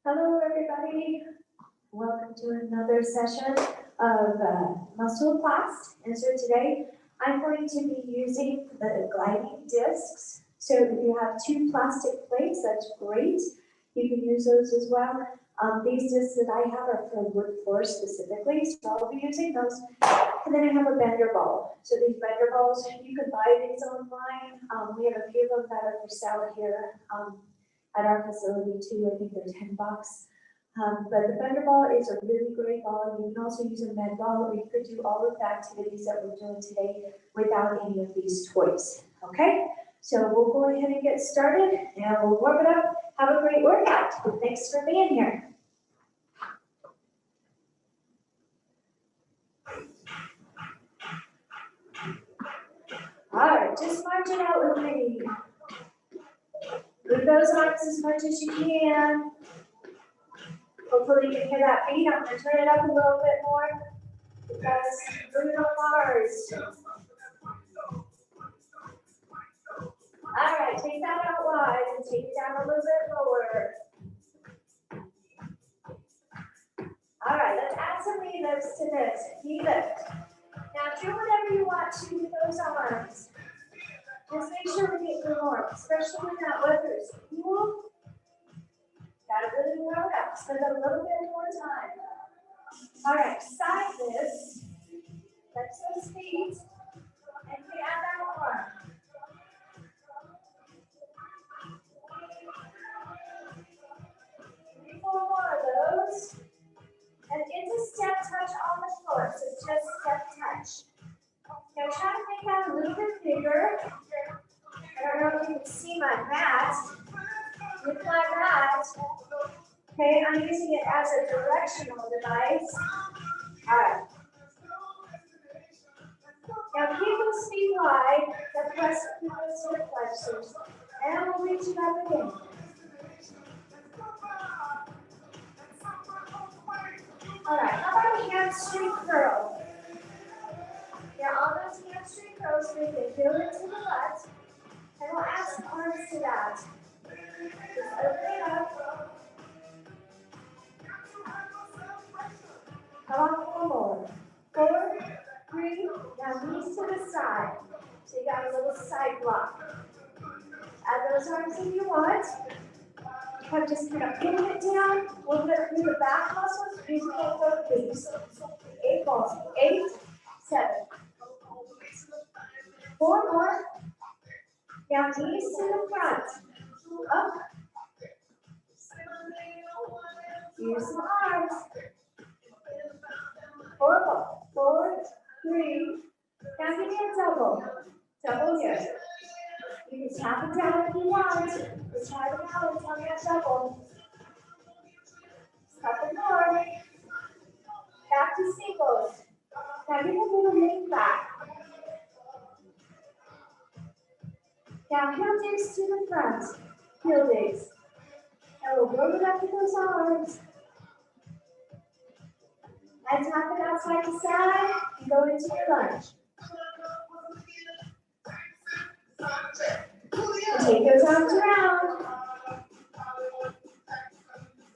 Hello, everybody. Welcome to another session of muscle class. And so today I'm going to be using the gliding discs. So if you have two plastic plates, that's great. You can use those as well. These discs that I have are for wood floors specifically, so I'll be using those. And then I have a bender ball. So these bender balls, you can buy these online. We have a few of them that are for sale here. At our facility too, I think they're $10. But the bender ball is a really great ball. You can also use a med ball, or you could do all of the activities that we're doing today without any of these toys, okay? So we'll go ahead and get started, and we'll warm it up. Have a great workout. Thanks for being here. All right, just march it out with me. Move those arms as much as you can. Hopefully you can hear that beat. I'm going to turn it up a little bit more because Bruno Mars. All right, take that out wide and take it down a little bit lower. All right, let's add some knee lifts to this. Knee lift. Now do whatever you want to with those arms. Just make sure we get good warm, especially when that weather is cool. Gotta really warm up. Spend a little bit more time. All right, side this. Flex those feet. And we add that arm. 3, 4 more of those. And it's a step touch on the floor. So just step touch. Now try to make that a little bit bigger. I don't know if you can see my mat. With my mat, okay, I'm using it as a directional device. All right. Now keep those feet wide. Then press through those hip flexors. And we'll reach it up again. All right, how about a hamstring curl? Now on those hamstring curls, we can build it to the left. And we'll add some arms to that. Just open it up. Come on, 4 more. 4, 3, now knees to the side. So you got a little side block. Add those arms if you want. I'm just kind of pinning it down. We'll get through the back muscles. Using both feet. 8 balls. 8, 7. 4 more. Now knees to the front. Up. Use some arms. 4 balls. 4, 3. Now give me a double. Double here. You can tap it down if you want. Just try it out and tell me a double. Couple more. Back to singles. Now give a little lean back. Now heel digs to the front. Heel digs. And we'll build it up with those arms. And tap it outside to side and go into your lunge. And take those arms around.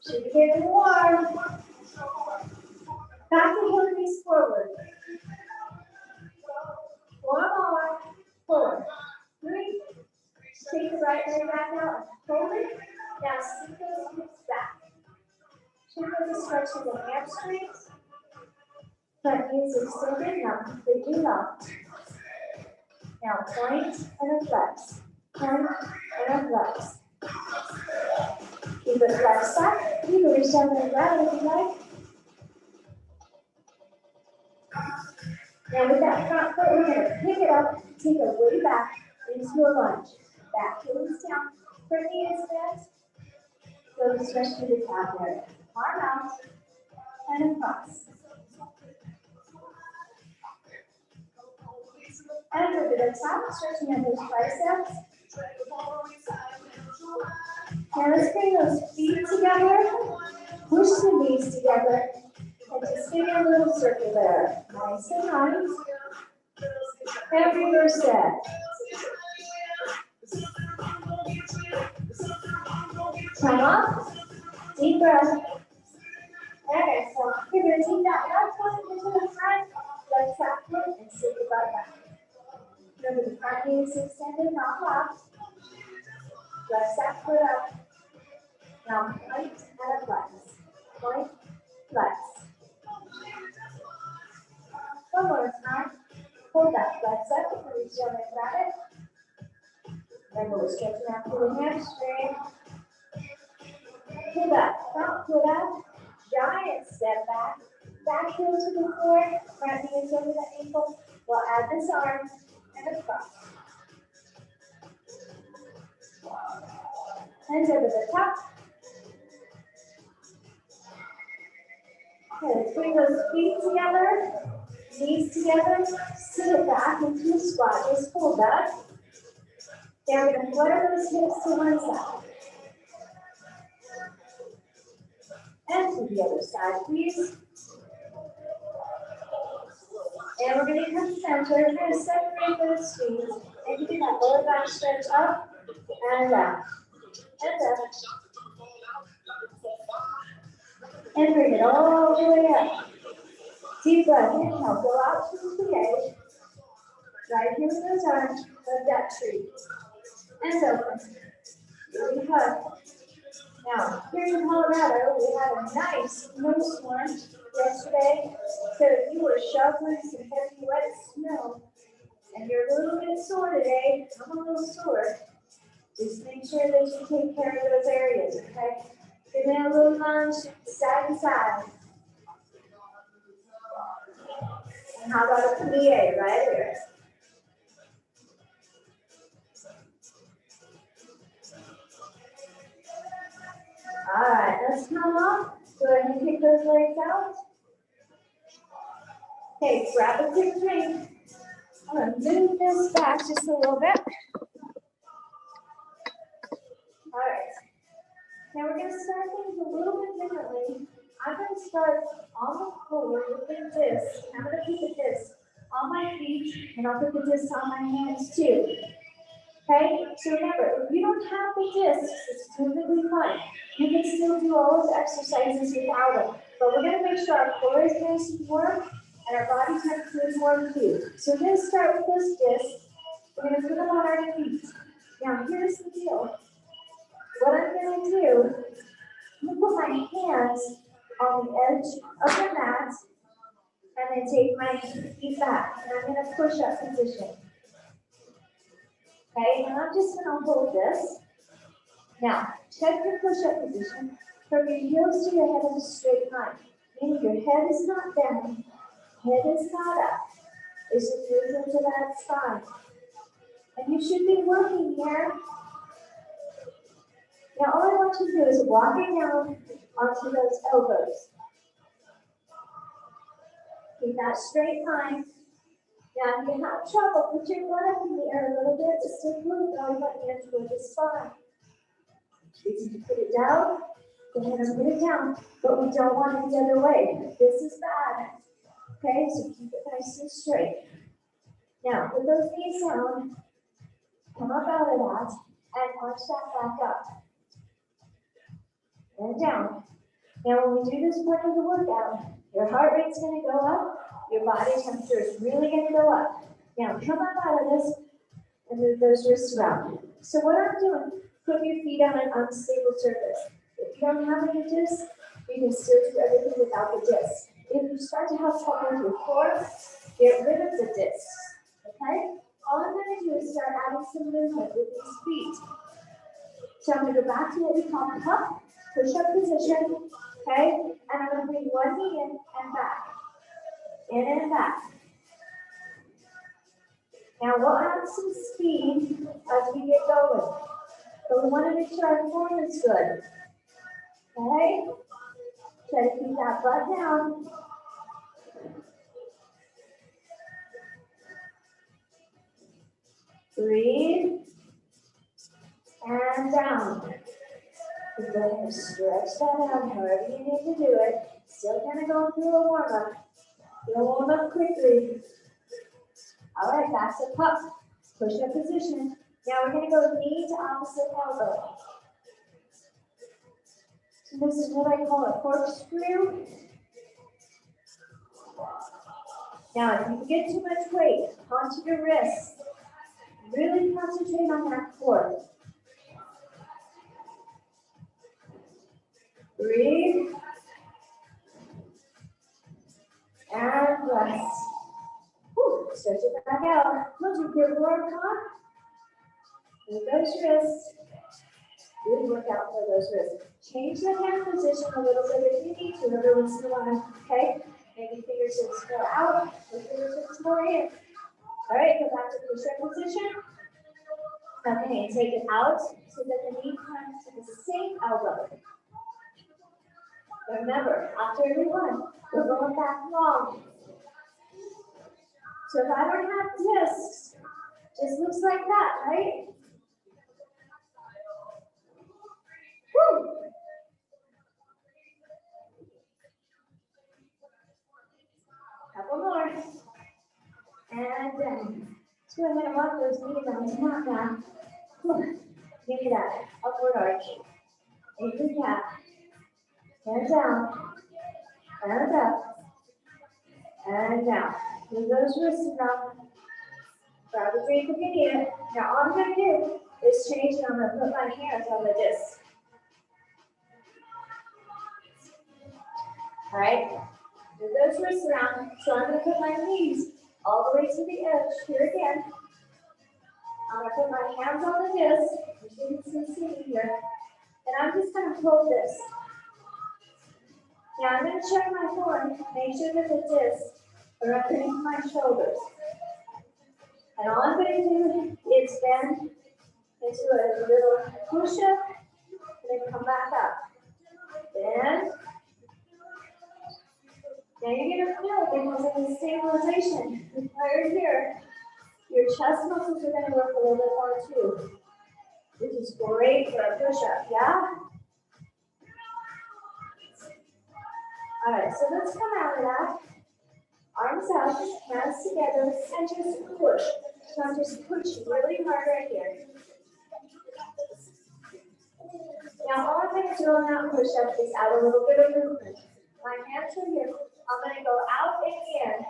Should be getting warm. Back to heel knees forward. 4 more. 4, 3. Take the right leg back out and hold it. Now sink those hips back. Should go to stretch to the hamstrings. Front knee is extended, not completely locked. Now point and a flex. Point and a flex. Keep it flexed up. You can reach down and grab it if you like. Now with that front foot, we're going to pick it up, take it way back into a lunge. Back heel is down. Front knee is bent. Go to stretch to the calf area. Arm out and across. And over the top, stretching out those triceps. Now let's bring those feet together. Push the knees together. And just give me a little circle there. Nice and nice. And reverse that. Come up. Deep breath. Okay, so you're going to take that left foot into the front, left trap foot, and sit the butt back. Remember the front knee is extended, not locked. Left side foot up. Now point and a flex. Point, flex. One more time. Hold that flex up. Reach down and grab it. Then we'll stretch out through the hamstring. Pull that front foot up. Giant step back. Back heel to the floor. Front knee is over the ankle. We'll add this arm and a cross. Hands over the top. Okay, let's bring those feet together, knees together, sit it back into a squat. Just hold that. Now we're going to flutter those hips to one side. And to the other side, please. And we're going to come center. We're going to separate those feet and do that lower back stretch up and down. And up. And bring it all the way up. Deep breath, inhale, go out to the edge. Right here with those arms, like that tree. And open. Really hug. Now, here in Colorado, we had a nice snowstorm yesterday. So if you were shoveling some heavy wet snow and you're a little bit sore today, I'm a little sore. Just make sure that you take care of those areas, okay? Give me a little lunge, side to side. And how about a plie right here? All right, let's come up. Go ahead and kick those legs out. Okay, grab a quick drink. I'm going to move this back just a little bit. All right. Now we're going to start things a little bit differently. I'm going to start on the floor with the disc. I'm going to put the disc on my feet, and I'll put the disc on my hands too. Okay? So remember, if you don't have the discs, it's perfectly fine. You can still do all those exercises without them. But we're going to make sure our core is nice and warm, and our body temperature is warm too. So we're going to start with those discs. We're going to put them on our feet. Now here's the deal. What I'm going to do, I'm going to put my hands on the edge of the mat, and then take my feet back. And I'm going to push up position. Okay, and I'm just going to hold this. Now, check your push-up position. From your heels to your head in a straight line. Meaning your head is not down, head is not up. It should move into that spine. And you should be working here. Now, all I want you to do is walk it down onto those elbows. Keep that straight line. Now, if you have trouble, put your butt up in the air a little bit to still move going up here toward the spine. Easy to put it down. Go ahead and put it down, but we don't want it the other way. This is bad. Okay, so keep it nice and straight. Now, put those knees down, come up out of that, and arch that back up. And down. Now, when we do this part of the workout, your heart rate's going to go up, your body temperature is really going to go up. Now, come up out of this and move those wrists around. So what I'm doing, put your feet on an unstable surface. If you don't have any discs, you can still do everything without the discs. If you start to have trouble with your core, get rid of the discs, okay? All I'm going to do is start adding some movement with these feet. So I'm going to go back to what we call pup, push-up position, okay? And I'm going to bring one knee in and back. Now we'll add some speed as we get going. But we want to make sure our form is good. Okay? Try to keep that butt down. Breathe. And down. We're going to stretch that out however you need to do it. Still kind of going through a warm-up. You'll warm up quickly. All right, back to pup. Push-up position. Now we're going to go knee to opposite elbow. So this is what I call a corkscrew. Now, if you get too much weight onto your wrists, really concentrate on that core. Breathe. And rest. Whew, stretch it back out. Once you get work on, move those wrists. Good workout for those wrists. Change the hand position a little bit if you need to every once in a while, okay? Maybe fingertips go out, or fingertips go in. All right, go back to push-up position. Okay, and take it out so that the knee comes to the same elbow. Remember, after every one, we're going back long. So if I don't have discs, just looks like that, right? Woo! Couple more. And let's go ahead and walk those knees on the mat now. Give me that upward arch. Take the calf. Hands down. And up. And down. Move those wrists around. Grab a drink if you need it. Now all I'm going to do is change and I'm going to put my hands on the disc. All right? Move those wrists around. So I'm going to put my knees all the way to the edge. Here again. I'm going to put my hands on the disc. You can see me here. And I'm just going to pull this. Now I'm going to check my form. Make sure that the discs are underneath my shoulders. And all I'm going to do is bend into a little push-up and then come back up. Bend. Now you're going to feel because of the stabilization required here. Your chest muscles are going to work a little bit more too, which is great for a push-up, yeah? All right, so let's come out of that. Arms out, hands together, and just push. So I'm just pushing really hard right here. Now all I'm going to do on that push-up is add a little bit of movement. My hands are here. I'm going to go out and in,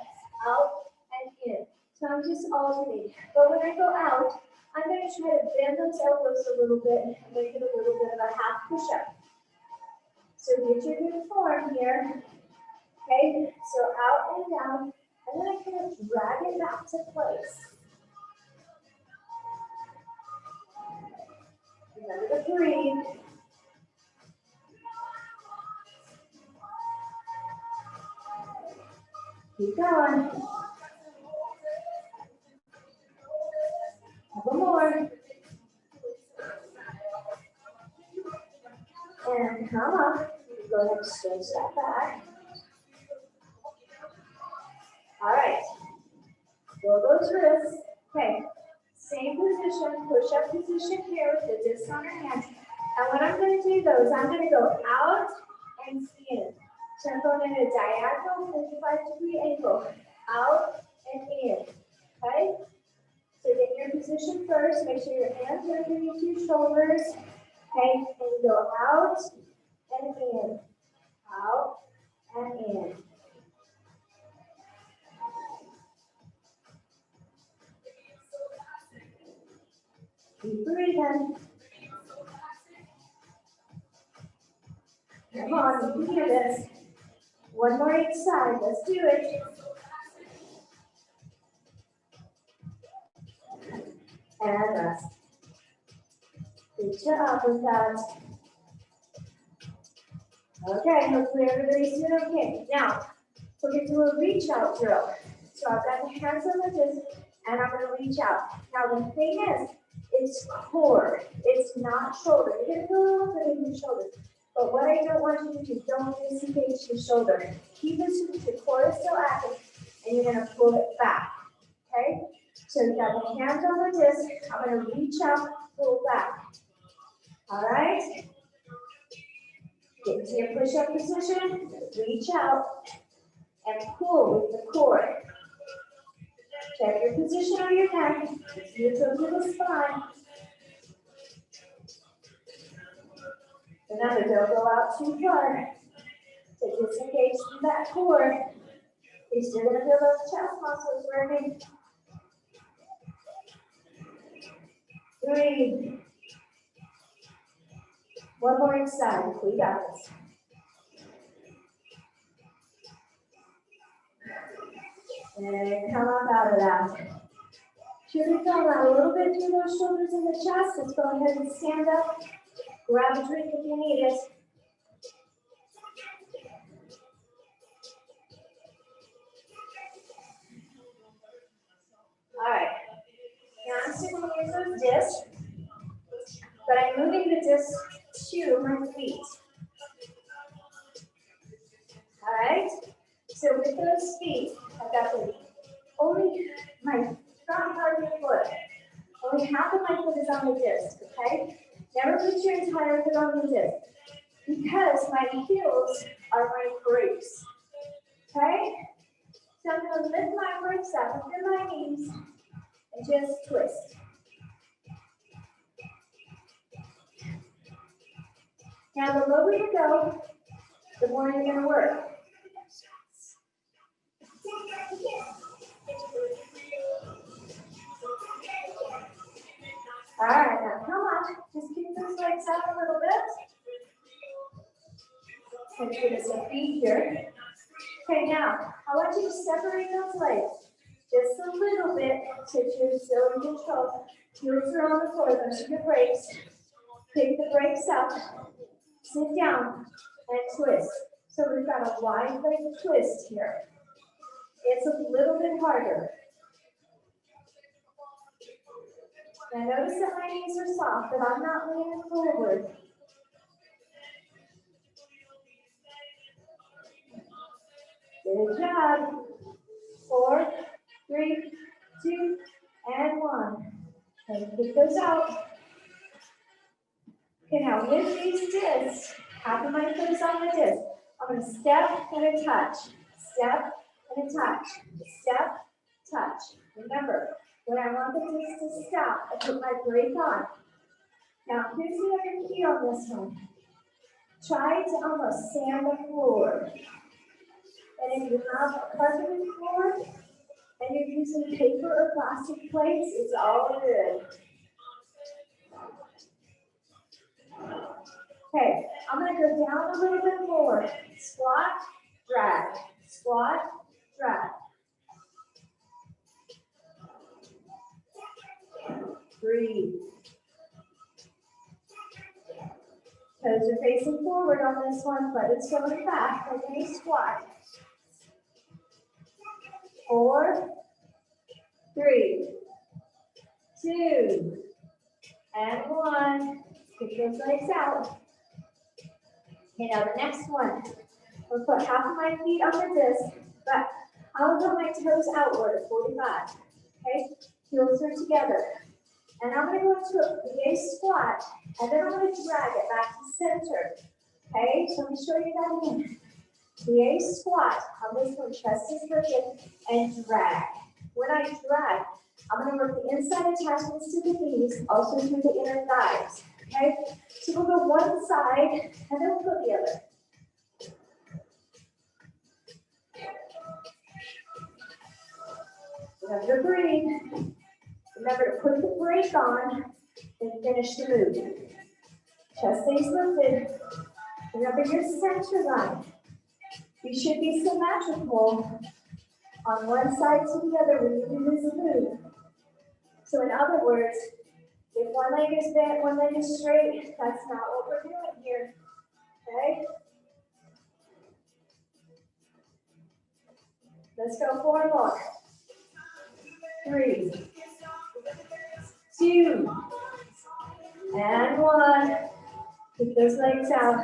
out and in. So I'm just alternating. But when I go out, I'm going to try to bend those elbows a little bit and make it a little bit of a half push-up. So get your good form here. Okay, so out and down, and then I kind of drag it back to place. Remember to breathe. Keep going. Couple more. And come up. Go ahead and stretch that back. All right. Roll those wrists. Okay. Same position, push-up position here with the disc on our hands. And when I'm going to do those, I'm going to go out and in. So I'm going in a diagonal 45-degree angle. Out and in. Okay? So get your position first. Make sure your hands are underneath your shoulders. Okay? And you go out and in. Out and in. Keep breathing. Come on, you can do this. One more each side. Let's do it. And rest. Good job with that. Okay, hopefully everybody's doing okay. Now, we're going to do a reach out drill. So I've got the hands on the disc, and I'm going to reach out. Now the thing is, it's core. It's not shoulder. You're going to feel a little bit in your shoulder. But what I don't want you to do, don't disengage your shoulder. Keep it, the core is still active, and you're going to pull it back. Okay? So you got the hands on the disc. I'm going to reach out, pull back. All right? Get to your push-up position, reach out, and pull with the core. Check your position on your neck, you to the spine. Remember, don't go out too far to disengage from that core. You're still going to feel those chest muscles working. 3. One more inside. We got this. And come up out of that. Should we feel that a little bit through those shoulders and the chest? Let's go ahead and stand up. Grab a drink if you need it. All right. Now I'm still going to use those discs, but I'm moving the discs to my feet. All right. So with those feet, I've got only my front part of the foot. Only half of my foot is on the disc, okay? Never put your entire foot on the disc because my heels are my brakes, okay? So I'm going to lift my brakes up under my knees and just twist. Now the lower you go, the more you're going to work. All right, now come on, just keep those legs up a little bit. And give us some feet here. Okay, now, I want you to separate those legs just a little bit so you're still in control. Heels are on the floor, those are your brakes. Pick the brakes up, sit down, and twist. So we've got a wide leg twist here. It's a little bit harder. Now notice that my knees are soft, but I'm not leaning forward. Good job. 4, 3, 2, and 1. And kick those out. Okay, now with these discs, half of my foot is on the disc. I'm going to step and a touch. Step and a touch. Step, touch. Remember, when I want the disc to stop, I put my brake on. Now, here's the other key on this one. Try to almost sand the floor. And if you have a carpeted floor and you're using paper or plastic plates, it's all good. Okay, I'm going to go down a little bit more. Squat, drag. Squat, drag. 3. Toes are facing forward on this one, but it's going back like a squat. 4, 3, 2, and 1. Kick those legs out. Okay, now the next one. I'll put half of my feet on the disc, but I'll put my toes outward at 45. Okay, heels are together. And I'm going to go into a VA squat, and then I'm going to drag it back to center. Okay, so let me show you that again. VA squat, on this one, chest is lifted, and drag. When I drag, I'm going to work the inside attachments to the knees, also through the inner thighs. Okay, so we'll go one side, and then we'll go the other. Remember to breathe. Remember to put the brake on and finish the move. Chest stays lifted. Remember your center line. You should be symmetrical on one side to the other when you do this move. So in other words, if one leg is bent, one leg is straight, that's not what we're doing here. Okay? Let's go 4 more. 3, 2, and 1. Keep those legs out.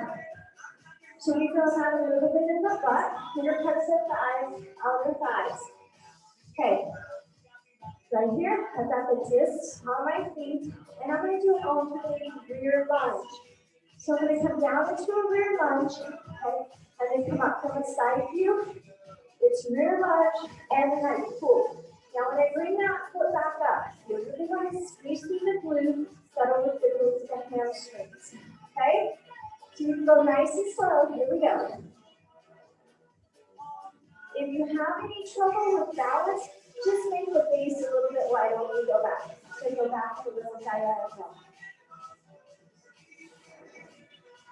Should we feel that a little bit in the butt? Inner cuts the thighs, outer thighs. Okay. Right here, I've got the discs on my feet, and I'm going to do an alternating rear lunge. So I'm going to come down into a rear lunge, okay, and then come up from a side view. It's rear lunge, and then I pull. Now when I bring that foot back up, you really want to squeeze through the glutes, settle with the glutes and hamstrings, okay? So you can go nice and slow. Here we go. If you have any trouble with balance, just make the base a little bit wider when we go back. So go back to a little diagonal.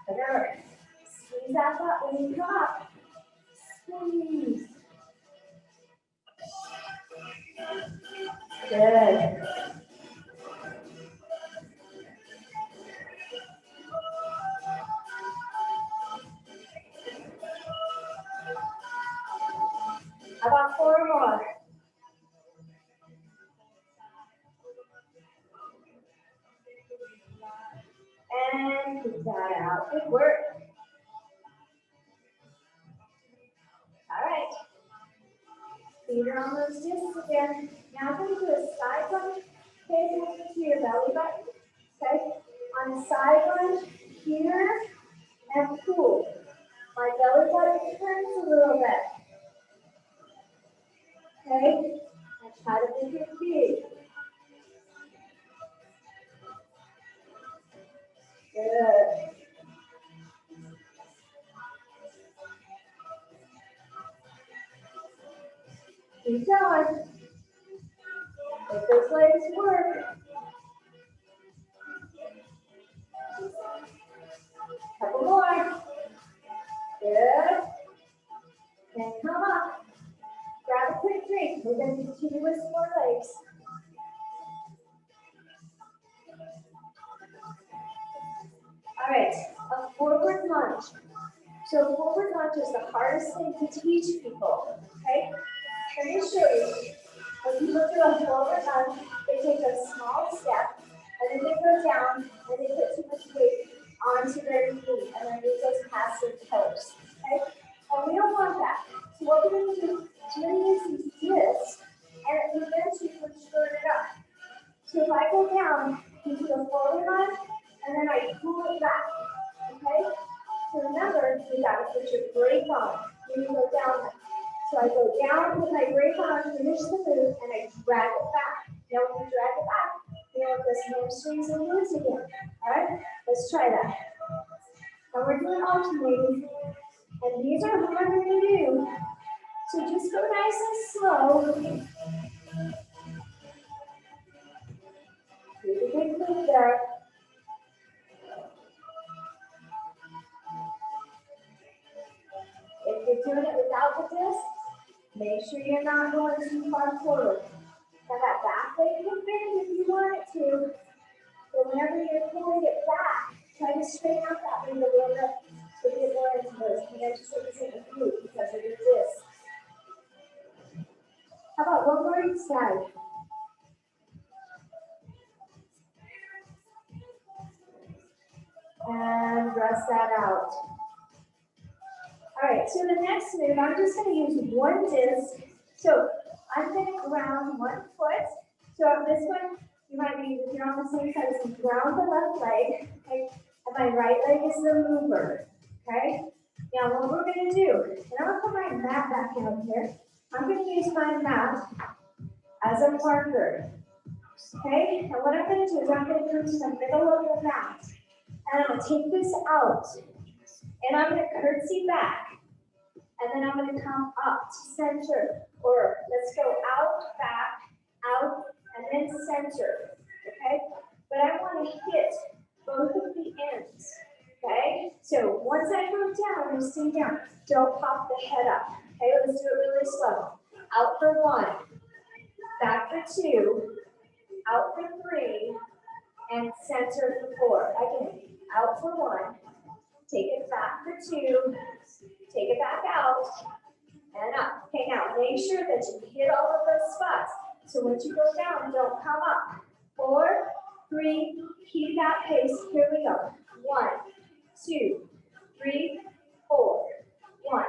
Remember, squeeze that butt when you come up. Squeeze. Good. How about 4 more? And kick that out. Good work. All right. Feet are on those discs again. Now I'm going to do a side lunge. Okay, to your belly button. Okay. On the side lunge, here and pull. My belly button turns a little bit. Okay. And try to make it big. Good. Keep going. Let those legs work. Couple more. Good. And come up. Grab a quick drink. We're going to continue with some more legs. All right, a forward lunge. So forward lunge is the hardest thing to teach people, okay? Let me show you. When people do a forward lunge, they take a small step, and then they go down, and they put too much weight onto their knee, and their knee goes past their toes, okay? And we don't want that. So what we're going to do is we're going to use these discs, and eventually we're shorten it up. So if I go down into the forward lunge, and then I pull it back, okay? So remember, you gotta put your brake on when you go down. So I go down with my brake on, finish the move, and I drag it back. Now when you drag it back, you know, this hamstrings and glutes again. All right, let's try that. Now we're doing alternating, and these are harder to do. So just go nice and slow. Do the big move there. If you're doing it without the disc, make sure you're not going too far forward. Now that back leg can bend if you want it to, but whenever you're pulling it back, try to straighten out that leg a little bit so you get more into those connections in the glute because of your disc. How about one more each side? And rest that out. All right, so the next move, I'm just going to use one disc. So I'm going to ground one foot. So on this one, you might be, if you're on the same side, so ground the left leg, okay? And my right leg is the mover, okay? Now what we're going to do, and I'm going to put my mat back out here. I'm going to use my mat as a marker, okay? And what I'm going to do is I'm going to come to the middle of the mat, and I'm going to take this out, and I'm going to curtsy back. And then I'm going to come up to center, or let's go out, back, out, and then center, okay? But I want to hit both of the ends, okay? So once I go down, you stay down. Don't pop the head up, okay? Let's do it really slow. Out for 1, back for 2, out for 3, and center for 4. Again, out for 1, take it back for 2, take it back out, and up. Okay, now make sure that you hit all of those spots. So once you go down, don't come up. 4, 3, keep that pace. Here we go. 1, 2, 3, 4. 1,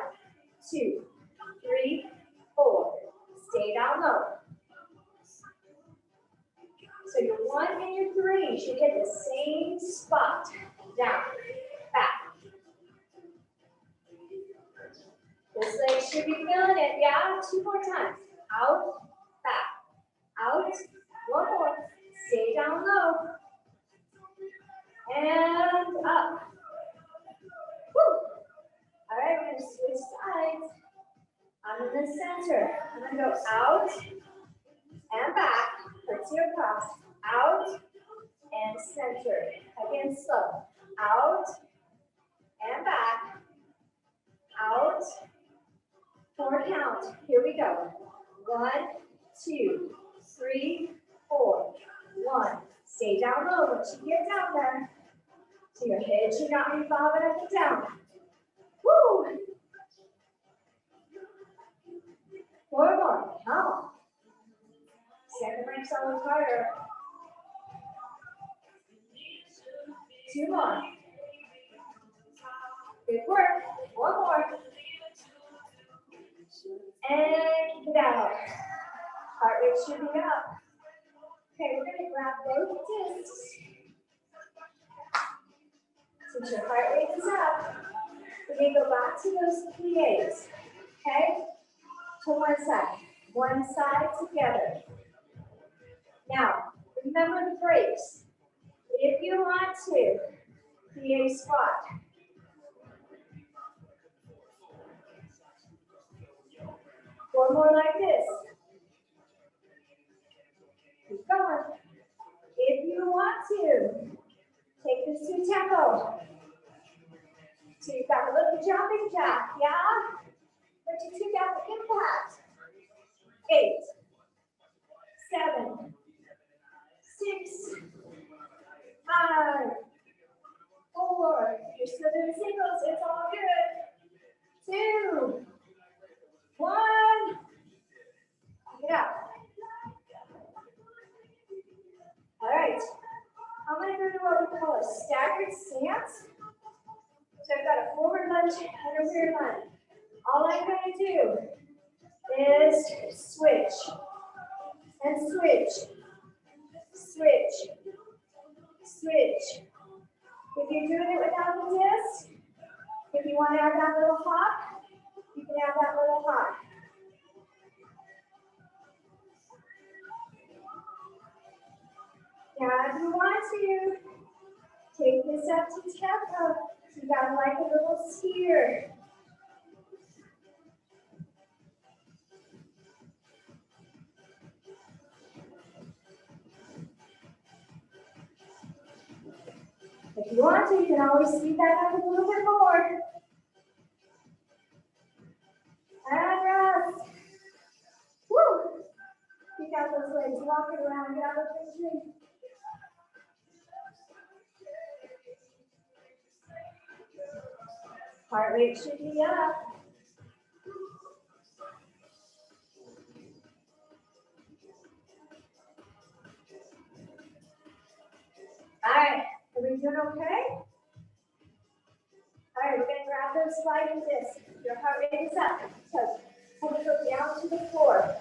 2, 3, 4. Stay down low. So your 1 and your 3 should hit the same spot. Down, back. This leg should be feeling it. Yeah, 2 more times. Out, back, out. 1 more. Stay down low. And up. I'm in the center. I'm going to go out and back. Curtsy across. Out and center. Again, slow. Out and back. Out. 4 count. Here we go. 1, 2, 3, 4. 1. Stay down low once you get down there. So your head should not be bobbing up and down. Woo! 4 more. Come on. Second rank's always harder. 2 more. Good work. 1 more. And keep it out. Heart rate should be up. Okay, we're going to grab both discs. Since your heart rate is up, we're going to go back to those pliés. Okay? To one side. One side together. Now, remember the breaks. If you want to, plie squat. One more like this. Keep going. If you want to, take this to tempo. So you've got a little jumping jack, yeah? But you took out the impact. 8, 7, 6, 5, 4. You're still doing singles. It's all good. 2, 1. Get up. All right. I'm going to go to what we call a staggered stance. So I've got a forward lunge and a rear lunge. All I'm going to do is switch and switch, switch, switch. If you're doing it without the disc, if you want to add that little hop, you can add that little hop. Now, if you want to, take this up to tempo. So you got like a little skier. If you want to, you can always speed that up a little bit more. And rest. Woo! Kick out those legs, walk it around, get out of the tree. Heart rate should be up. All right, are we doing okay? All right, we're going to grab those sliding discs. Your heart rate is up. So, head to go down to the floor.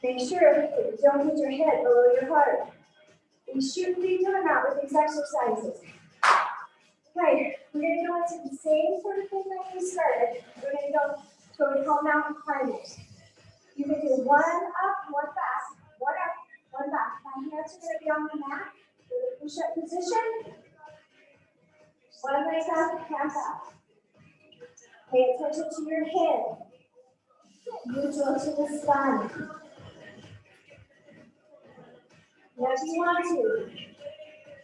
Make sure that you don't hit your head below your heart. We shouldn't be doing that with these exercises. Okay, we're going to go into the same sort of thing that we started. We're going to go to what we call mountain climbers. You can do 1 up, 1 back, 1 up, 1 back. My hands are going to be on the mat for the push-up position. 1 leg up, hands up. Pay attention to your head. Neutral to the spine. Now, if you want to,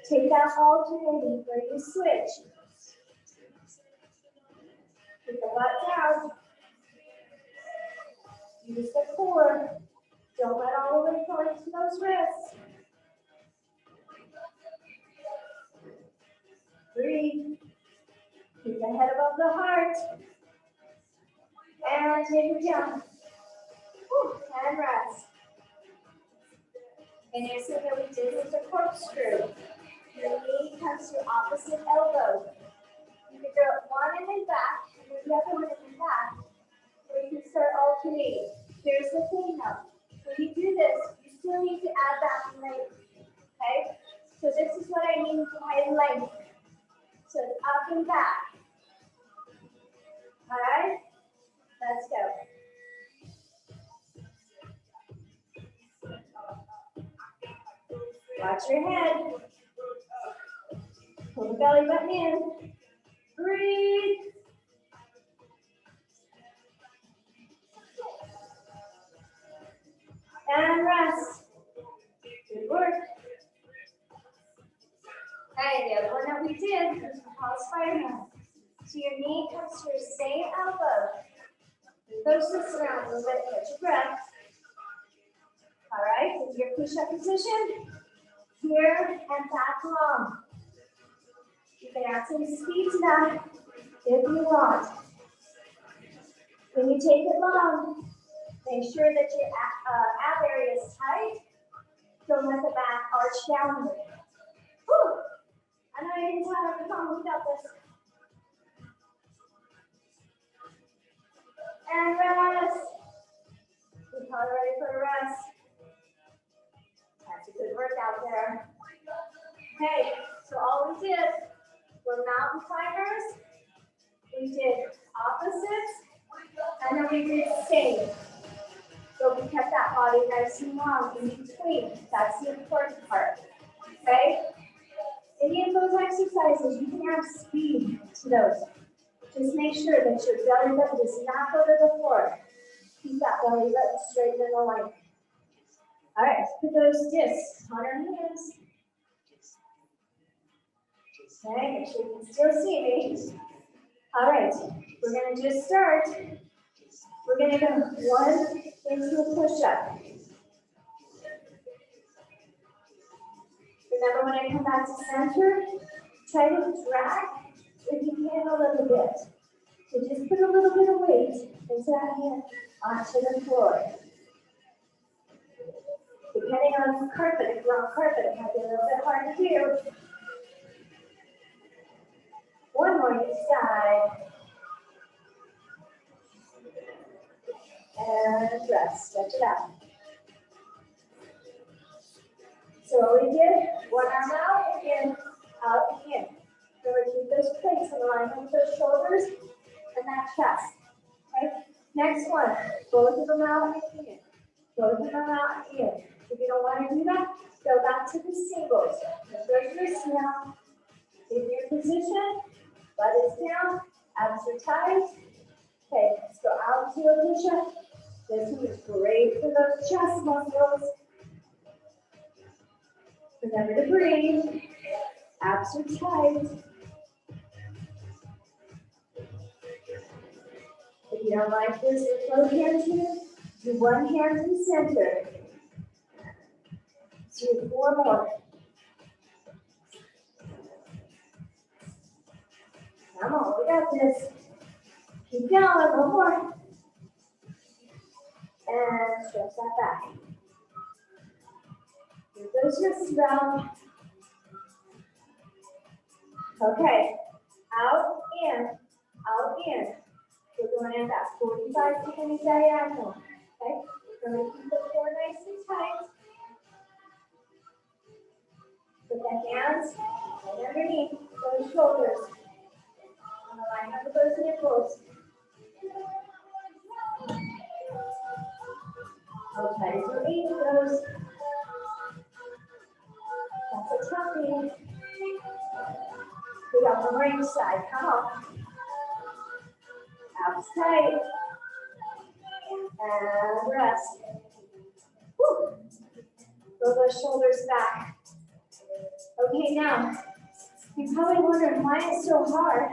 take that alternating where you switch. Keep the butt down. Use the core. Don't let all the weight go into those wrists. Breathe. Keep the head above the heart. And take it down. Whew. And rest. And you see that we did with the corkscrew. Your knee comes to opposite elbow. You can go one and then back, and then the other one and then back. Or you can start alternating. Here's the thing though. When you do this, you still need to add that length. Okay? So this is what I mean by length. So it's up and back. Alright? Let's go. Watch your head. Pull the belly button in. Breathe. And rest. Good work. Okay, the other one that we did was pause Spider-Man. So your knee comes to your same elbow. Push this around a little bit, catch your breath. All right, into your push-up position. Here and back long. You can add some speed to that if you want. When you take it long, make sure that your ab area is tight. Don't let the back arch downward. Whew. I know you didn't have a problem without this. And rest. You're probably ready for a rest. That's a good workout there. Okay, so all we did were mountain climbers. We did opposites, and then we did same. So we kept that body nice and long in between. That's the important part. Okay? Any of those exercises, you can add speed to those. Just make sure that your belly button does not go to the floor. Keep that belly button straight and aligned. All right, let's put those discs on our hands. Okay, make sure you can still see me. All right, we're going to just start. We're going to go one into a push-up. Remember, when I come back to center, try to drag if you can a little bit. So just put a little bit of weight into that hand onto the floor. Depending on carpet, if you're on carpet, it might be a little bit hard to do. One more each side. And rest, stretch it out. So what we did, one arm out, in, out, in. Remember, keep those plates in alignment with those shoulders and that chest. Okay? Next one, both of them out and in. Both of them out and in. If you don't want to do that, go back to the singles. Stretch your down. In your position, butt is down, abs are tight. Okay, let's go out to a push-up. This one is great for those chest muscles. Remember to breathe. Abs are tight. If you don't like this with both hands here, do one hand in the center. Let's do 4 more. Come on, we got this. Keep going, 1 more. And stretch that back. Move those wrists around. Okay, out, in, out, in. We're going at that 45-degree diagonal. Okay, we're going to keep the core nice and tight. Put the hands right underneath those shoulders. On the line of those nipples. I'll try to do 8 of those. That's a toughie. We got the right side. Come on. Abs tight. And rest. Woo. Roll those shoulders back. Okay, now, you're probably wondering why it's so hard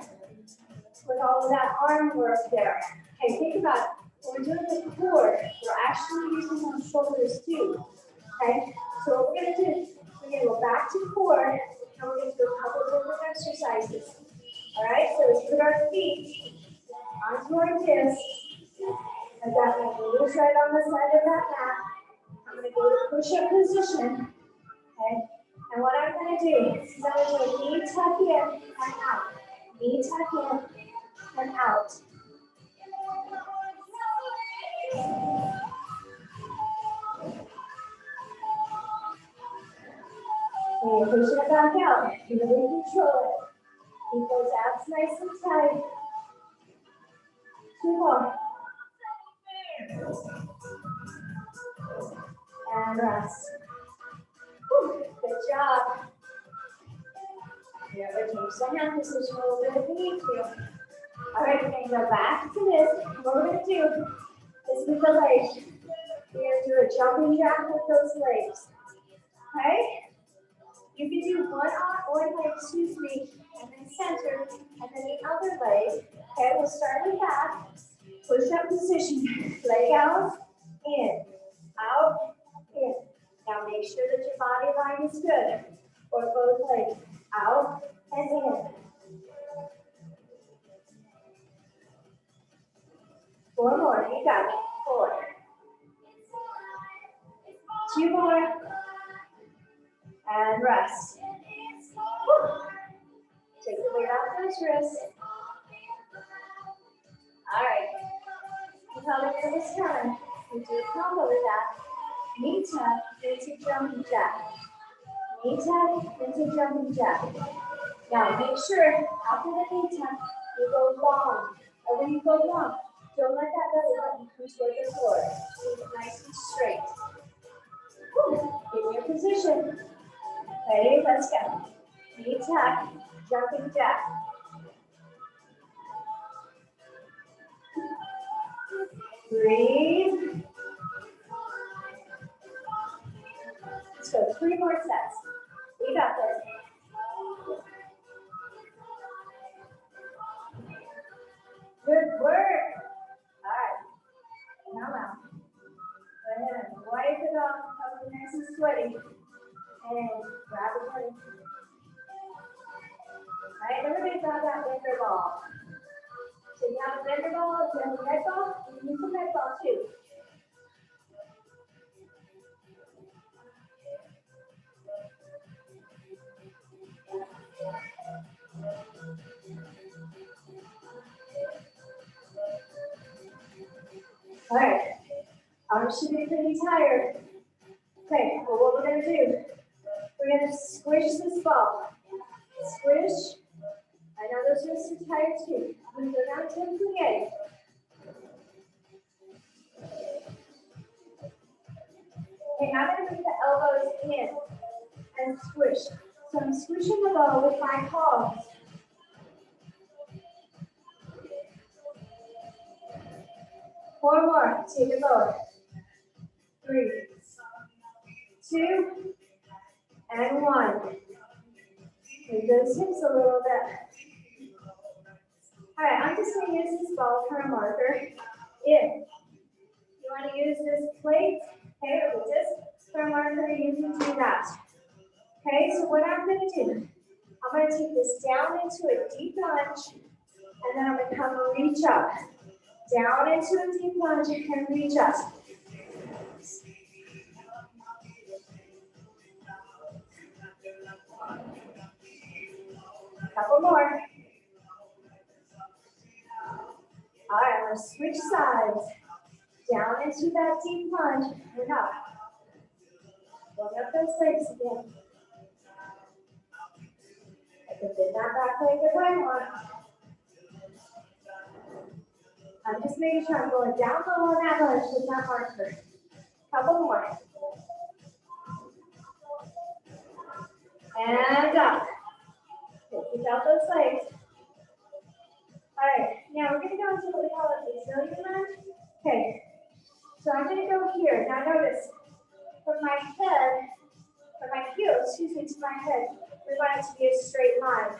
with all of that arm work there. Okay, think about it. When we're doing the core, we're actually using those shoulders too. Okay, so what we're going to do, we're going to go back to core, and we're going to do a couple of different exercises. All right, so let's put our feet onto our discs. I've got my knees right on the side of that mat. I'm going to go to push-up position. Okay, and what I'm going to do is I'm going to knee tuck in and out. Knee tuck in and out. And you're pushing it back out. You really control it. Keep those abs nice and tight. 2 more. And rest. Whew, good job. Here, we'll change the hand position a little bit if we need to. All right, we're going to go back to this. What we're going to do is with the legs. We're going to do a jumping jack with those legs. Okay? You can do one leg, and then center, and then the other leg. Okay, we'll start with that. Push up position. Leg out, in, out, in. Now make sure that your body line is good. Or both legs, out and in. Four more, you got it. 4. 2 more. And rest. Woo. Take the weight off those wrists. All right. You probably know this time. We do a combo with that. Knee tuck into jumping jack. Knee tuck into jumping jack. Now make sure after the knee tuck, you go long. And when you go long, don't let that belly button come toward the floor. Keep it nice and straight. Woo. In your position. Ready? Let's go. Knee tuck, jumping jack. Breathe. Let's go 3 more sets. We got this. Good work. All right. Now out. Go ahead and wipe it off. Come nice and sweaty. And grab it ready. All right, everybody got that bender ball. So you have a bender ball, if you have a med ball, you can use a med ball too. All right, arms should be pretty tired. Okay, well, what we're going to do, we're going to squish this ball. Squish. I know those wrists are tired too. I'm going to go down to the plie. Okay, now I'm going to bring the elbows in and squish. So I'm squishing the ball with my palms. Four more. Take it lower. 3, 2, and 1. Move those hips a little bit. All right, I'm just going to use this ball for a marker. If you want to use this plate, okay, or the disc for a marker, you can do that. Okay, so what I'm going to do, I'm going to take this down into a deep lunge, and then I'm going to come and reach up. Down into a deep lunge and reach up. Couple more. All right, I'm going to switch sides. Down into that deep lunge and up. Look up those legs again. I can bend that back leg if I want. I'm just making sure I'm going down low on that lunge with that marker. Couple more. And up. Okay, keep out those legs. All right, now we're going to go into what we call a Brazilian lunge. Okay, so I'm going to go here. Now notice, from my head, from my heel, to my head, we want it to be a straight line.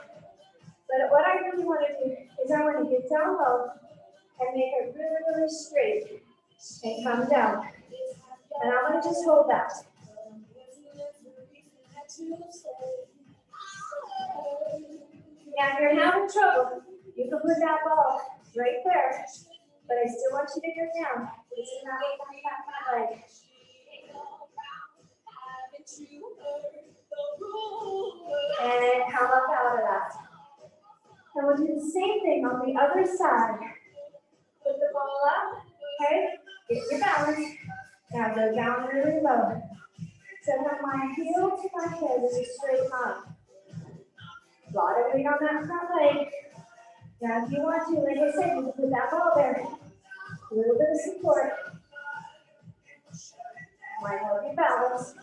But what I really want to do is I want to get down low and make it really, really straight and come down. And I'm going to just hold that. Now, if you're having trouble, you can put that ball right there, but I still want you to get down. This is not that leg. And come up out of that. And we'll do the same thing on the other side. Put the ball up, okay? Get your balance. Now go down really low. So from my heel to my head is a straight line. A lot of weight on that front leg. Now if you want to, like I said, you can put that ball there. A little bit of support. Might help you balance.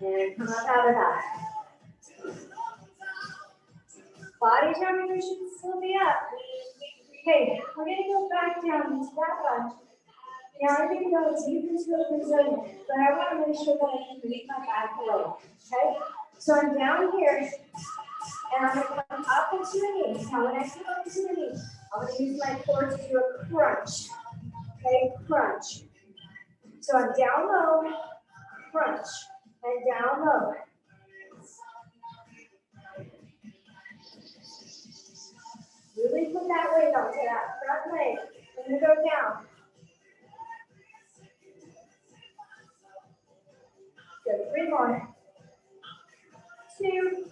And come up out of that. Body temperature should still be up. Okay, we're gonna go back down into that lunge. Now I'm gonna go deep into a Brazilian, but I wanna make sure that I can move my back leg, okay? So I'm down here, and I'm gonna come up into the knee. Now when I come up into the knee, I'm gonna use my core to do a crunch, okay? Crunch. So I'm down low, crunch, and down low. Really put that weight onto that front leg. I'm gonna go down. Good, 3 more. 2,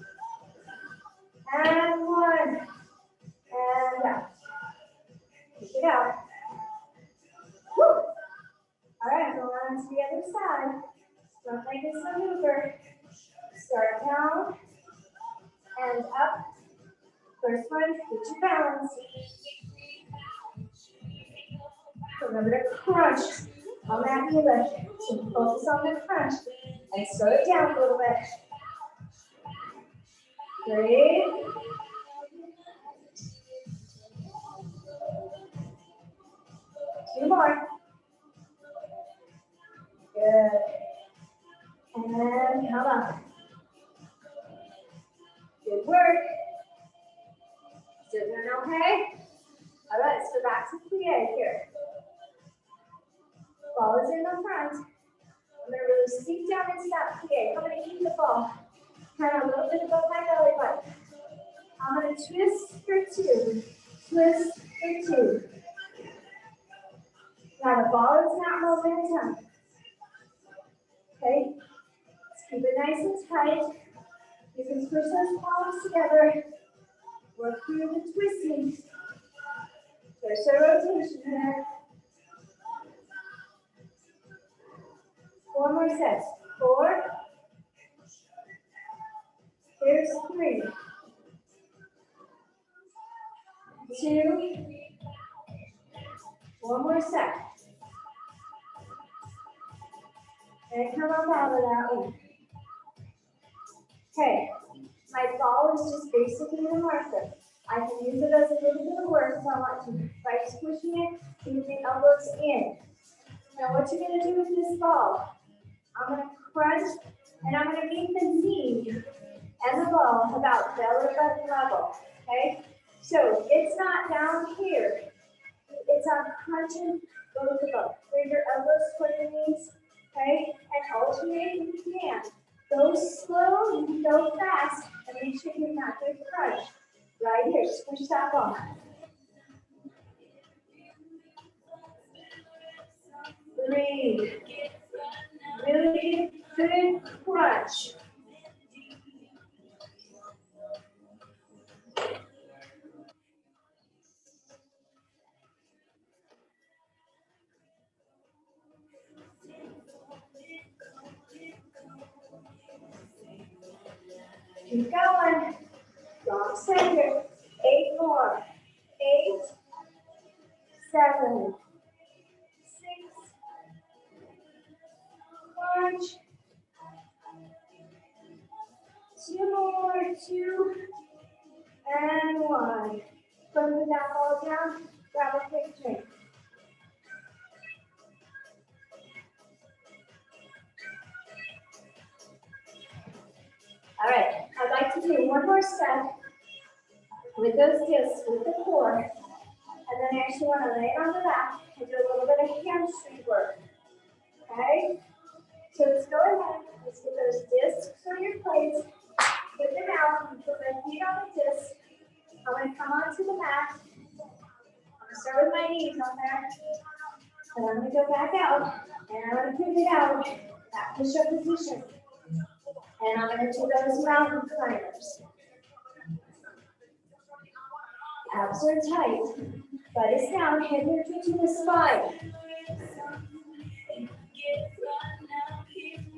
and 1, and out. Take it out. Woo. All right, go on to the other side. Front leg is the mover. Start down and up. First one, get your balance. Remember to crunch on that knee lift. So focus on the crunch and slow it down a little bit. 3. 2 more. Good. And come up. Good work. Still doing okay? All right, so back to plie here. Ball is in the front. I'm going to really sink down into that plie. I'm going to keep the ball kind of a little bit above my belly button. I'm going to twist for 2. Twist for 2. Now the ball is not momentum. Okay? Let's keep it nice and tight. You can push those palms together. Work through the twisting. There's a rotation here. 4 more sets. 4. Here's 3. 2. 1 more set. And come up out of that one. Okay, my ball is just basically the marker. I can use it as a little bit of work if I want to. By squishing it, keep the elbows in. Now what you're going to do with this ball, I'm going to crunch and I'm going to make the knee and the ball about belly button level. Okay, so it's not down here. It's on crunching both of them. Bring your elbows toward your knees, okay? And alternate if you can. Go slow, you can go fast, and make sure you're not doing crunch. Right here, squish that ball. Breathe. Really good crunch. Keep going. Long center. 8 more. 8, 7, 6. Crunch. 2 more. 2 and 1. Put that ball down. Grab a quick drink. All right, I'd like to do 1 more set with those discs, with the core, and then I actually want to lay it on the back and do a little bit of hamstring work, okay? So let's go ahead, let's get those discs on your plates, put them out, and put my feet on the disc. I'm going to come onto the mat. I'm going to start with my knees on there, and I'm going to go back out, and I'm going to pivot out, that push-up position. And I'm going to do those mountain climbers. Abs are tight. Butt is down, head neutral to the spine.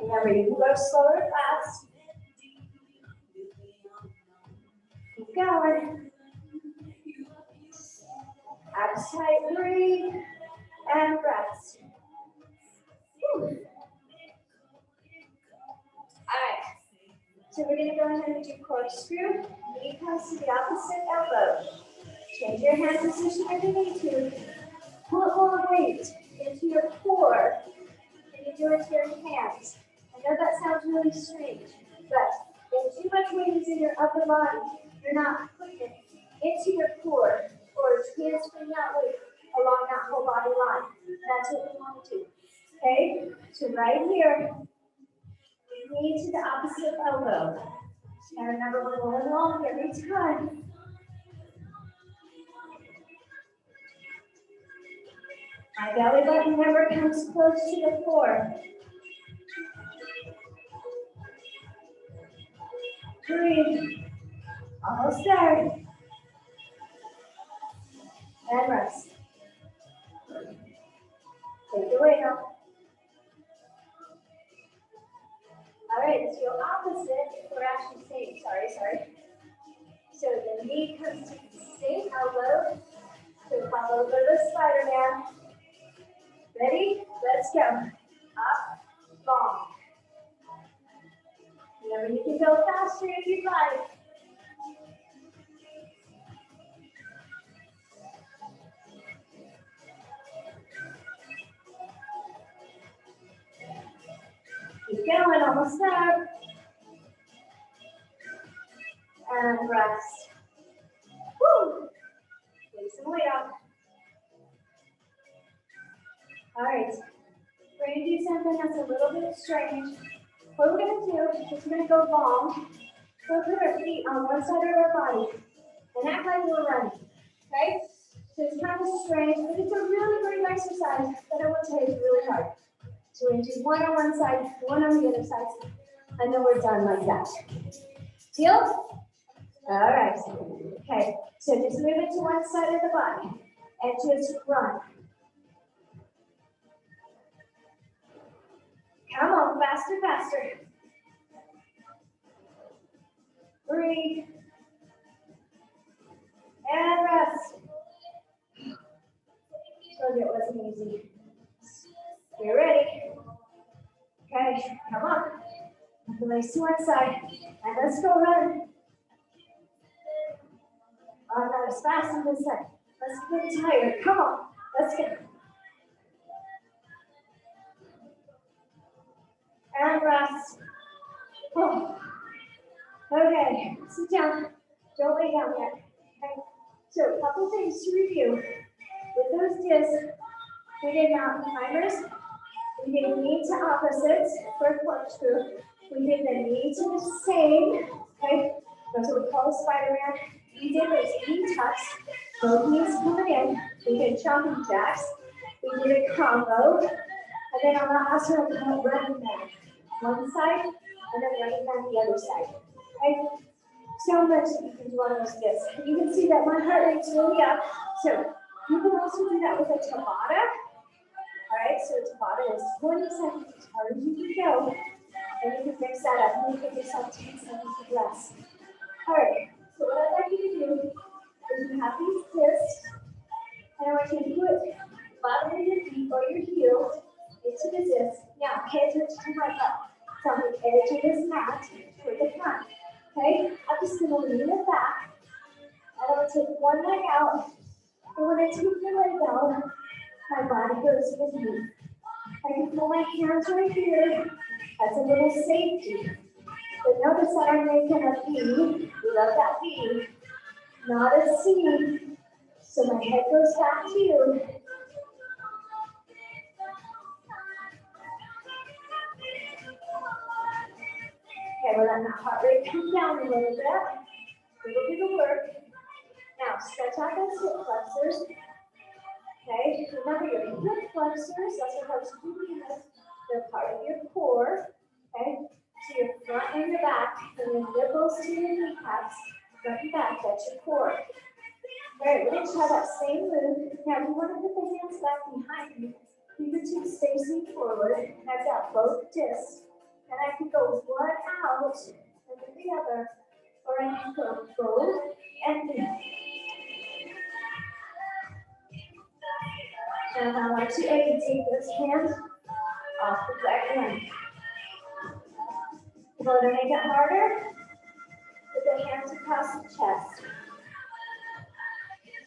Remember, you can go slow or fast. Keep going. Abs tight, breathe, and rest. Whew. All right. So we're going to go ahead and do corkscrew. Knee comes to the opposite elbow. Change your hand position if you need to. Put more weight into your core than you do into your hands. I know that sounds really strange, but if too much weight is in your upper body, you're not putting it into your core or transferring that weight along that whole body line. That's what we want to do. Okay? So right here, knee to the opposite elbow. And remember, we're going long every time. My belly button never comes close to the floor. Breathe. Almost there. And rest. Take the weight off. All right, let's go opposite. We're actually same. Sorry. So the knee comes to the same elbow. So follow the Spider-Man. Ready? Let's go. Up, long. Remember, you can go faster if you'd like. Keep going, almost there. And rest. Woo! Take some weight off. All right. We're going to do something that's a little bit strange. What we're going to do is we're going to go long. We'll put our feet on one side of our body and act like we're running. Okay? So it's kind of strange, but it's a really great exercise that I will tell you is really hard. So we're going to do one on one side, one on the other side, and then we're done like that. Deal? All right. Okay, so just move it to one side of the body and just run. Come on, faster. Breathe. And rest. Told you it wasn't easy. Get ready. Okay, come on. Put the legs to one side. And let's go run. Oh, not as fast as this side. Let's get tired. Come on. Let's go. And rest. Oh. Okay, sit down. Don't lay down yet. Okay. So a couple things to review. With those discs, we did mountain climbers. We did knee to opposites for corkscrew. We did the knee to the same. Okay, that's what we call a Spider-Man. We did those knee tucks. Both knees coming in. We did jumping jacks. We did a combo. And then on the last one, we running back. One side, and then running back the other side. Okay? So much that you can do on those discs. You can see that my heart rate's really up. So you can also do that with a Tabata. All right, so Tabata is 20 seconds as hard as you can go. And you can mix that up and you give yourself 10 seconds of rest. All right, so what I'd like you to do is you have these discs, and I want you to put the bottom of your feet or your heels into the disc. Now, pay attention to my butt. So I'm going to edge of this mat toward the front. Okay, I'm just going to lean it back. And I'm going to take one leg out. And when I take the leg out, my body goes with me. I can pull my hands right here. That's a little safety. But notice that I'm making a V. We love that V. Not a C. So my head goes back to you. Okay, we're letting that heart rate come down a little bit. A little bit of work. Now, stretch out those hip flexors. Okay, remember your hip flexors, that's what helps you do this. They're part of your core. Okay, so your front and your back, and your nipples to your kneecaps, front and back, that's your core. All right, we're going to try that same move. Now, you want to put the hands back behind you, fingertips facing forward, and I've got both discs. And I can go one out and then the other, or I can go both and in. And I want you to take those hands off the back line. If you want to make it harder, put the hands across the chest.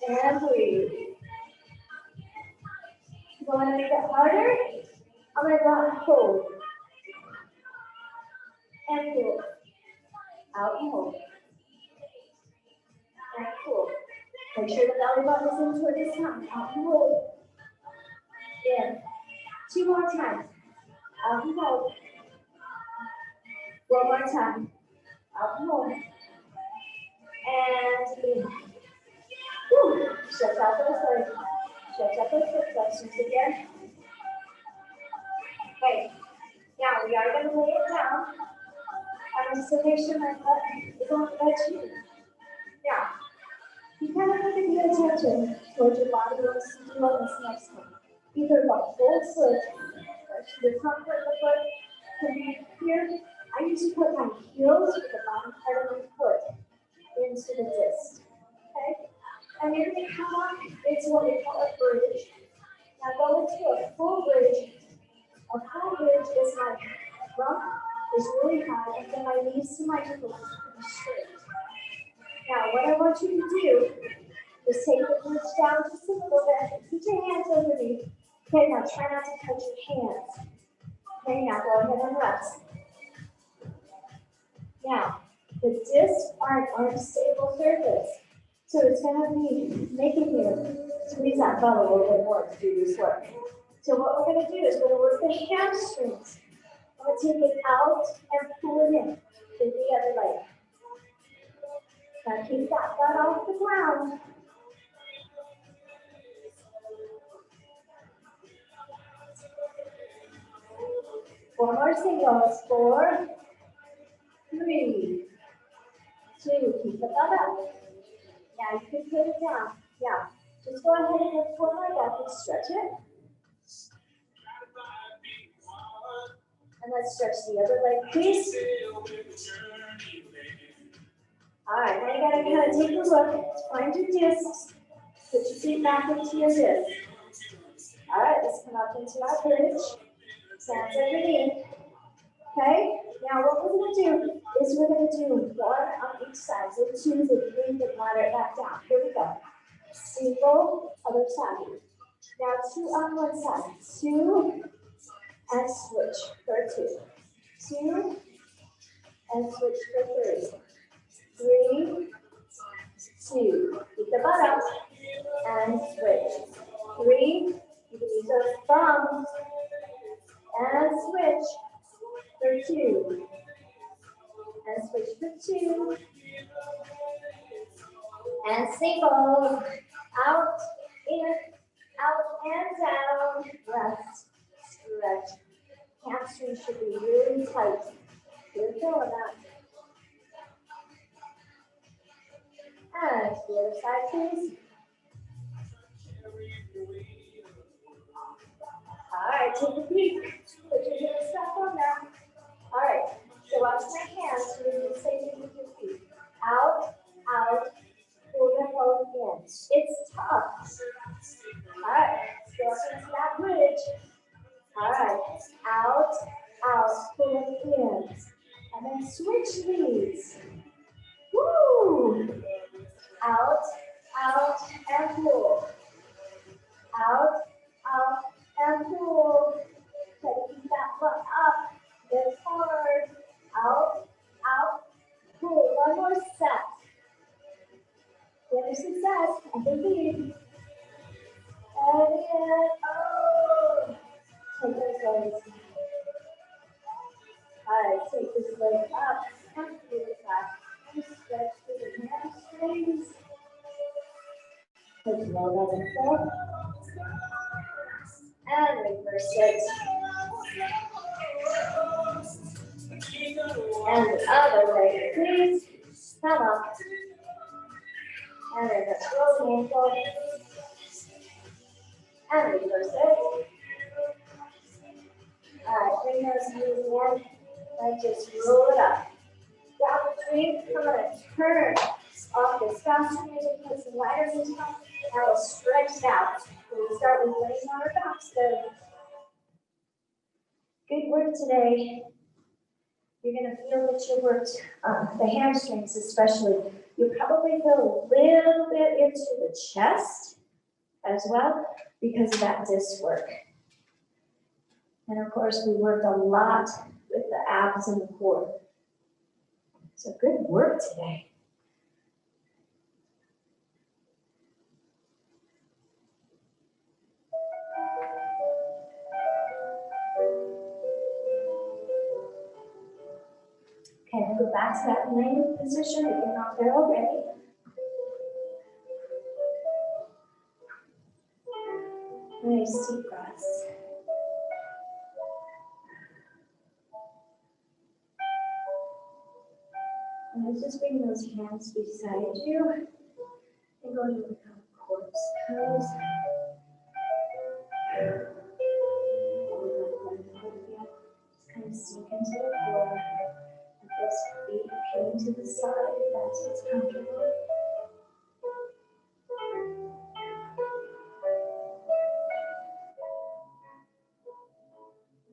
And breathe. You want to make it harder? I'm going to hold. And pull. Out and hold. And pull. Make sure the belly button is in toward this time. Out and hold. In. 2 more times. Out and hold. 1 more time. Out and hold. And in. Whew. Stretch out those legs. Stretch out those hip flexors again. Okay. Now we are going to lay it down. I want to make sure my butt is on the bed. Now, you kind of need to pay attention to what your body wants to do on this next one. Either the whole foot, or the front part of the foot can be here. I usually put my heels with the bottom part of my foot into the disc. Okay? And you're going to come up into what we call a bridge. Now go into a full bridge. A full bridge is my rump is really high, and then my knees to my ankles is pretty straight. Now, what I want you to do is take the bridge down just a little bit. Put your hands underneath. Okay, now try not to touch your hands. Okay, now go ahead and rest. Now, the discs are an unstable surface, so it's going to be making you squeeze that butt a little bit more to do this work. So what we're going to do is we're going to work the hamstrings. I'm going to take it out and pull it in to the other leg. Now keep that butt off the ground. One more singles. 4, 3, 2. Keep the butt up. Now you can put it down. Yeah. Just go ahead and lift one leg up and stretch it. And let's stretch the other leg, please. All right, now you gotta kind of take a look, find your discs, put your feet back into your discs. All right, let's come up into our bridge. Hands underneath. Okay, now what we're gonna do is we're gonna do 1 on each side. So 2 to 3 to ladder it back down. Here we go. Single, other side. Now 2 on one side. 2 and switch for 2. 2 and switch for 3. 3, 2. Keep the butt up and switch. 3. You can use those thumbs and switch for 2. And switch for 2. And single. Out, in, out, and down. Rest. Stretch. Hamstring should be really tight. Good going that. And to the other side, please. All right, take a peek. Put your little stuff on now. All right, so watch my hands. So you do the same thing with your feet. Out, out, pull them both in. It's tough. All right, step into that bridge. All right, out, out, pull them in. And then switch these. Woo! Out, out, and pull. Out, out, and pull. Try to keep that butt up. Lift hard. Out, out, pull. One more set. Finish the set. And believe. And in. Oh. Take those legs. All right, take this leg up and pull it back. Just stretch through the hamstrings. Put your elbow on the floor. And reverse it. And the other leg, please. Come up. And then just roll the ankle. And reverse it. All right, bring those knees in. And just roll it up. Grab the drink. Come on, turn off this faster music. Put some lighter music on. Now we'll stretch it out. We'll start with laying on our backs. So, good work today. You're going to feel that you worked the hamstrings especially. You'll probably feel a little bit bit into the chest as well because of that disc work. And of course, we worked a lot with the abs and the core. So good work today. Okay, we'll go back to that laying position if you're not there already. Nice deep breaths. And let's just bring those hands beside you and go to the corpse pose. Just kind of sink into the floor. Let those feet peel to the side if that's what's comfortable.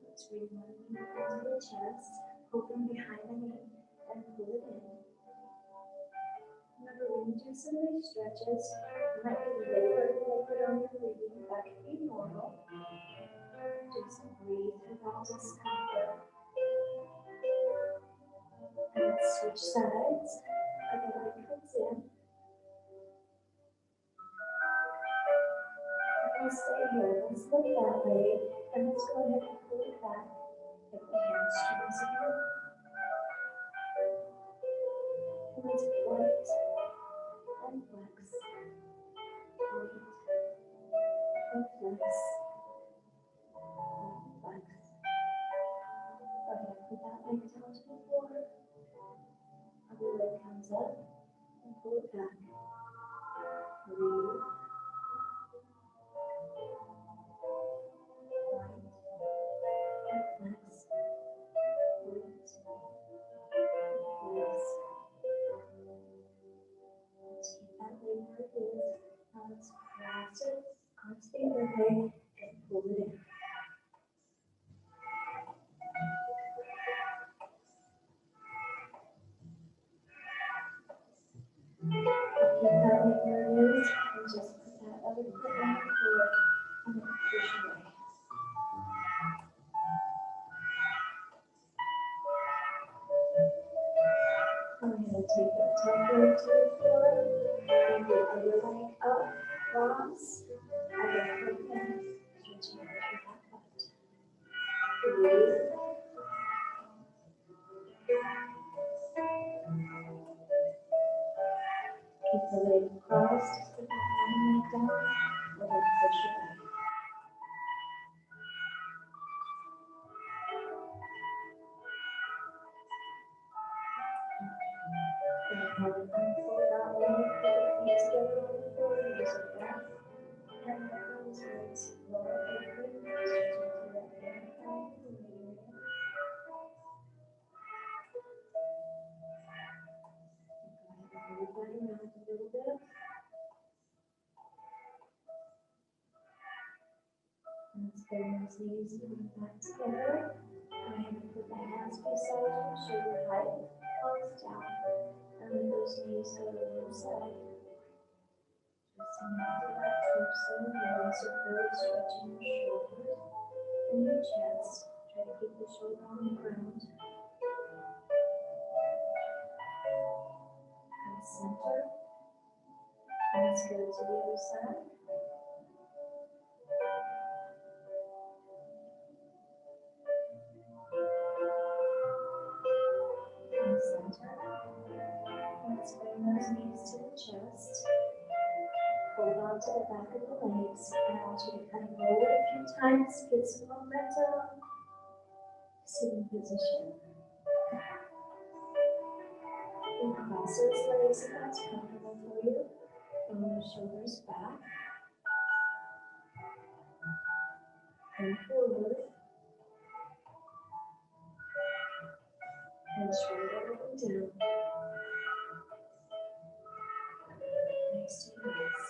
Let's bring one knee into the chest, open behind the knee, and pull it in. Remember, when you do some of these stretches, you might be labored a little bit on your breathing. That can be normal. Just breathe through that discomfort. And let's switch sides. Other leg comes in. And stay here. Let's lift that leg. And let's go ahead and pull it back. Get the hamstrings here. And let's point and flex. Point and flex. And flex. Go ahead, put that leg down to the floor. Other leg comes up and pull it back. Breathe. Point and flex. Point and flex. Let's keep that leg where it is. Now let's press it onto the other leg and pull it in. Keep that leg where it is and just put that other foot on the floor and then push away. Go ahead and take that top leg to the floor, bring the other leg up, cross, other foot in, stretching out through that butt. Breathe. Keep the leg crossed, just put that one leg down, and then push away. And then pull that leg, put the feet together on the floor, use your breath. And let those legs roll over, stretching through that inner thigh and the leg area. Go ahead and move that around a little bit. And let's bring those knees back together. Go ahead and put the hands beside you, shoulder height, palms down. And let those knees go to the side. Pressing into that torso, hands are really stretching your shoulders and your chest. Try to keep the shoulder on the ground. And center. And let's go to the other side. And center. And let's bring those knees to the chest. Hold on to the back of the legs. And I want you to kind of roll it a few times, get some momentum. Sitting position. And cross those legs if that's comfortable for you. Bring the shoulders back. And forward. And straight over and down. Nice deep breaths.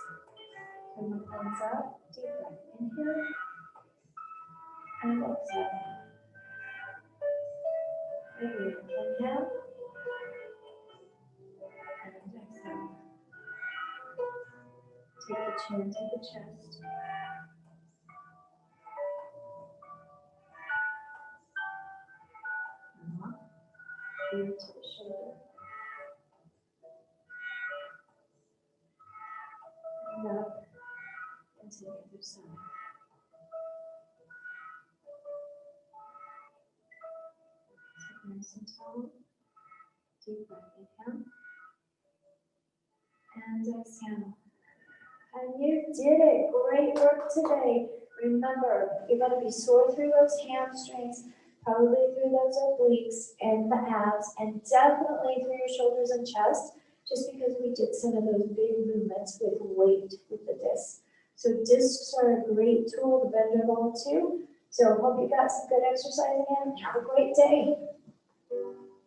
Turn the palms up, deep breath. Inhale. And exhale. Inhale. Inhale. And exhale. Take the chin to the chest. Here to the shoulder. And up. And to the other side. Sit nice and tall. Deep breath, inhale. And exhale. And you did it. Great work today. Remember, you're going to be sore through those hamstrings, probably through those obliques and the abs, and definitely through your shoulders and chest, just because we did some of those big movements with weight with the discs. So discs are a great tool to bend your ball too. So hope you got some good exercise in. Have a great day.